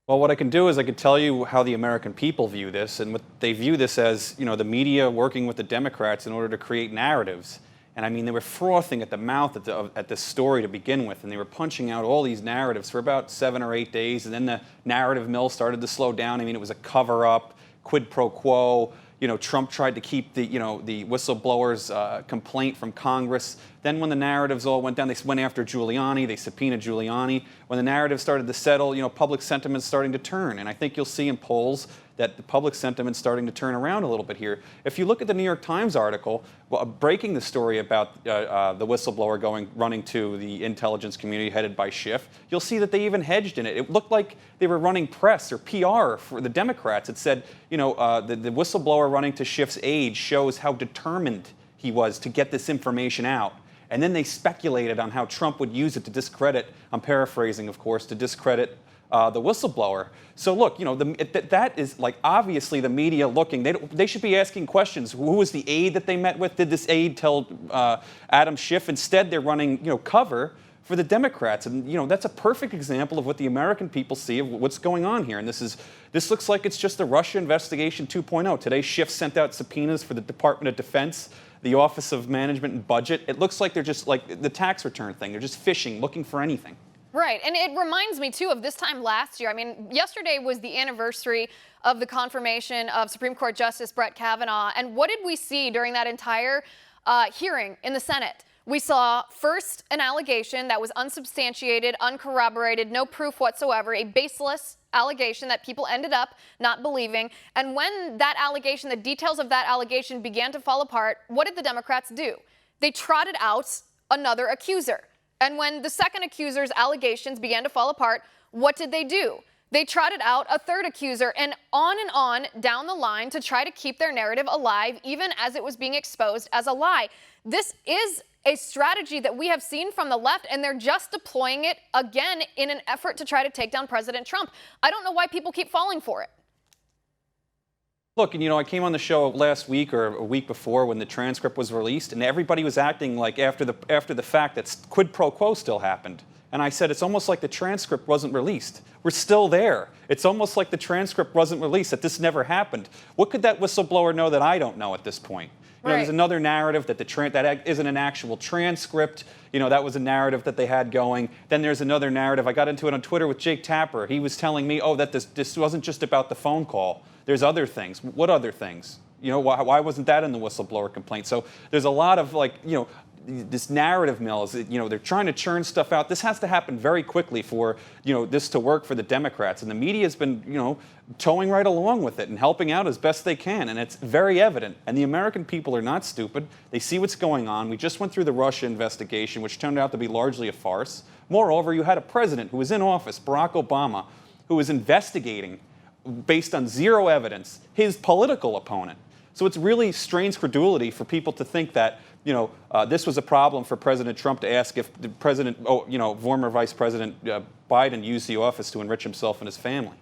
Well, what I can do is I can tell you how the American people view this, and what they view this as, the media working with the Democrats in order to create narratives. And I mean, they were frothing at the mouth at this story to begin with, and they were punching out all these narratives for about 7 or 8 days, and then the narrative mill started to slow down. I mean, it was a cover-up, quid pro quo. Trump tried to keep the whistleblowers' complaint from Congress. Then when the narratives all went down, they went after Giuliani. They subpoenaed Giuliani. When the narrative started to settle, public sentiment's starting to turn. And I think you'll see in polls that the public sentiment's starting to turn around a little bit here. If you look at the New York Times article breaking the story about the whistleblower running to the intelligence community headed by Schiff, you'll see that they even hedged in it. It looked like they were running press or PR for the Democrats. It said, the whistleblower running to Schiff's aid shows how determined he was to get this information out. And then they speculated on how Trump would use it to discredit, I'm paraphrasing, of course, to discredit the whistleblower. So look, that is like obviously the media looking. They should be asking questions. Who was the aide that they met with? Did this aide tell Adam Schiff? Instead, they're running cover for the Democrats, and that's a perfect example of what the American people see of what's going on here. And this looks like it's just the Russia investigation 2.0. Today, Schiff sent out subpoenas for the Department of Defense, the Office of Management and Budget. It looks like they're just like the tax return thing. They're just fishing, looking for anything. Right, and it reminds me, too, of this time last year. I mean, yesterday was the anniversary of the confirmation of Supreme Court Justice Brett Kavanaugh, and what did we see during that entire hearing in the Senate? We saw first an allegation that was unsubstantiated, uncorroborated, no proof whatsoever, a baseless allegation that people ended up not believing. And when that allegation, the details of that allegation began to fall apart, what did the Democrats do? They trotted out another accuser. And when the second accuser's allegations began to fall apart, what did they do? They trotted out a third accuser, and on down the line to try to keep their narrative alive, even as it was being exposed as a lie. This is a strategy that we have seen from the left, and they're just deploying it again in an effort to try to take down President Trump. I don't know why people keep falling for it. Look, and I came on the show last week or a week before when the transcript was released, and everybody was acting like after the fact that quid pro quo still happened. And I said, it's almost like the transcript wasn't released. We're still there. It's almost like the transcript wasn't released, that this never happened. What could that whistleblower know that I don't know at this point? There's another narrative that that isn't an actual transcript. That was a narrative that they had going. Then there's another narrative. I got into it on Twitter with Jake Tapper. He was telling me, that this wasn't just about the phone call. There's other things. What other things? Why wasn't that in the whistleblower complaint? So there's a lot of this narrative mill is, they're trying to churn stuff out. This has to happen very quickly for, this to work for the Democrats. And the media has been, towing right along with it and helping out as best they can. And it's very evident. And the American people are not stupid. They see what's going on. We just went through the Russia investigation, which turned out to be largely a farce. Moreover, you had a president who was in office, Barack Obama, who was investigating, based on zero evidence, his political opponent. So it's really strains credulity for people to think that this was a problem for President Trump to ask if the former Vice President Biden used the office to enrich himself and his family.